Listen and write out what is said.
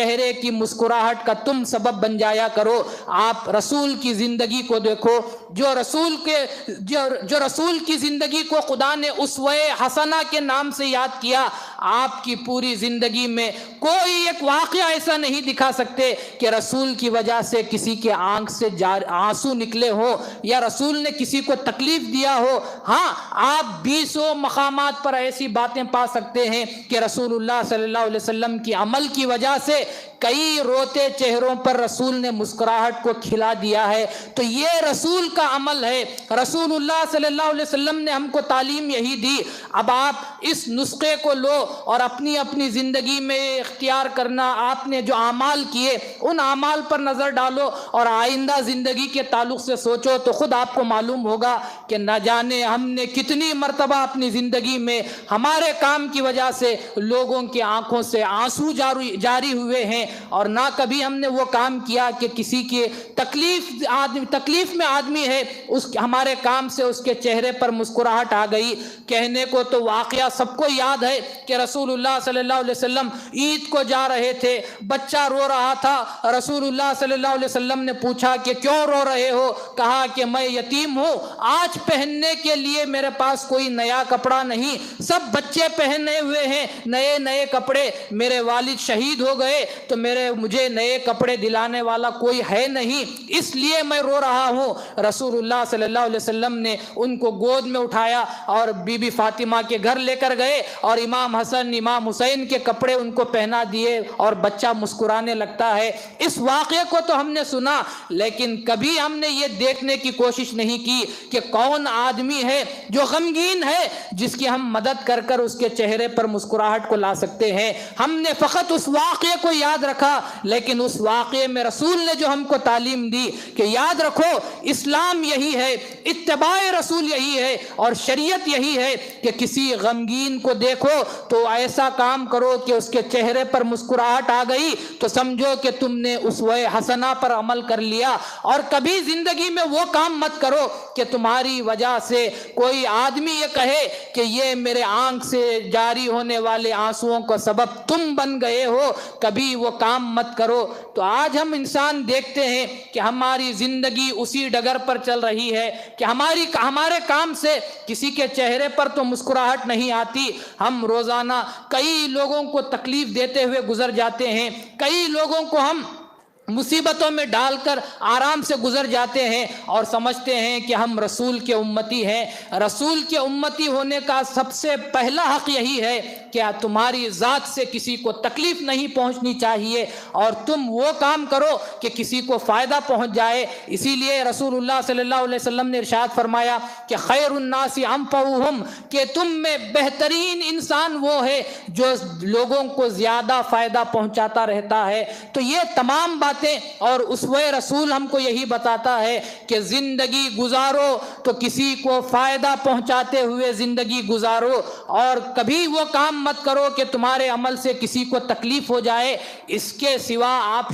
چہرے کی مسکراہٹ کا تم سبب بن جایا کرو۔ آپ رسول کی زندگی کو دیکھو، جو رسول کی زندگی کو خدا نے اسوہ حسنہ کے نام سے یاد کیا۔ آپ کی پوری زندگی میں کوئی ایک واقعہ ایسا نہیں دکھا سکتے کہ رسول کی وجہ سے کسی کے آنکھ سے آنسو نکلے ہو یا رسول نے کسی کو تکلیف دیا ہو۔ ہاں، آپ 20 مقامات پر ایسی باتیں پا سکتے ہیں کہ رسول اللہ صلی اللہ علیہ وسلم کی عمل کی وجہ سے کئی روتے چہروں پر رسول نے مسکراہٹ کو کھلا دیا ہے۔ تو یہ رسول کا عمل ہے، رسول اللہ صلی اللہ علیہ وسلم نے ہم کو تعلیم یہی دی۔ اب آپ اس نسخے کو لو اور اپنی اپنی زندگی میں اختیار کرنا، آپ نے جو اعمال کیے ان اعمال پر نظر ڈالو اور آئندہ زندگی کے تعلق سے سوچو تو خود آپ کو معلوم ہوگا کہ نہ جانے ہم نے کتنی مرتبہ اپنی زندگی میں ہمارے کام کی وجہ سے لوگوں کی آنکھوں سے آنسو جاری ہوئے ہیں، اور نہ کبھی ہم نے وہ کام کیا کہ کسی کے تکلیف میں آدمی ہے، ہمارے کام سے اس کے چہرے پر مسکراہٹ آ گئی۔ کہنے کو تو واقعہ سب کو یاد ہے کہ رسول اللہ صلی اللہ علیہ وسلم عید کو جا رہے تھے، بچہ رو رہا تھا، رسول اللہ صلی اللہ علیہ وسلم نے پوچھا کہ کیوں رو رہے ہو؟ کہا کہ میں یتیم ہوں، آج پہننے کے لیے میرے پاس کوئی نیا کپڑا نہیں، سب بچے پہنے ہوئے ہیں نئے نئے کپڑے، میرے والد شہید ہو گئے تو مجھے نئے کپڑے دلانے والا کوئی ہے نہیں، اس لیے میں رو رہا ہوں۔ رسول اللہ صلی اللہ علیہ وسلم نے ان کو گود میں اٹھایا اور بی بی فاطمہ کے گھر لے کر گئے اور امام حسن امام حسین کے کپڑے ان کو پہنا دیے اور بچہ مسکرانے لگتا ہے۔ اس واقعے کو تو ہم نے سنا، لیکن کبھی ہم نے یہ دیکھنے کی کوشش نہیں کی کہ کون آدمی ہے جو غمگین ہے جس کی ہم مدد کر کر اس کے چہرے پر مسکراہٹ کو لا سکتے ہیں۔ ہم نے فقط اس واقعے کو یاد رکھا، لیکن اس واقعے میں رسول نے جو ہم کو تعلیم دی کہ یاد رکھو اسلام یہی ہے، اتباع رسول یہی ہے اور شریعت یہی ہے کہ کسی غمگین کو دیکھو تو ایسا کام کرو کہ اس کے چہرے پر مسکراہٹ آ گئی تو سمجھو کہ تم نے اسوہ حسنہ پر عمل کر لیا، اور کبھی زندگی میں وہ کام مت کرو کہ تمہاری وجہ سے کوئی آدمی یہ کہے کہ یہ میرے آنکھ سے جاری ہونے والے آنسوؤں کا سبب تم بن گئے ہو، کبھی وہ کام مت کرو۔ تو آج ہم انسان دیکھتے ہیں کہ ہماری زندگی اسی ڈگر پر چل رہی ہے کہ ہمارے کام سے کسی کے چہرے پر تو مسکراہٹ نہیں آتی، ہم روزانہ کئی لوگوں کو تکلیف دیتے ہوئے گزر جاتے ہیں، کئی لوگوں کو ہم مصیبتوں میں ڈال کر آرام سے گزر جاتے ہیں اور سمجھتے ہیں کہ ہم رسول کے امتی ہیں۔ رسول کے امتی ہونے کا سب سے پہلا حق یہی ہے کہ تمہاری ذات سے کسی کو تکلیف نہیں پہنچنی چاہیے اور تم وہ کام کرو کہ کسی کو فائدہ پہنچ جائے۔ اسی لیے رسول اللہ صلی اللہ علیہ وسلم نے ارشاد فرمایا کہ خیر الناس انفعهم، کہ تم میں بہترین انسان وہ ہے جو لوگوں کو زیادہ فائدہ پہنچاتا رہتا ہے۔ تو یہ تمام باتیں اور اسوہ رسول ہم کو یہی بتاتا ہے کہ زندگی گزارو تو کسی کو فائدہ پہنچاتے ہوئے زندگی گزارو، اور کبھی وہ کام مت کرو کہ تمہارے عمل سے کسی کو تکلیف ہو جائے۔ اس کے سوا آپ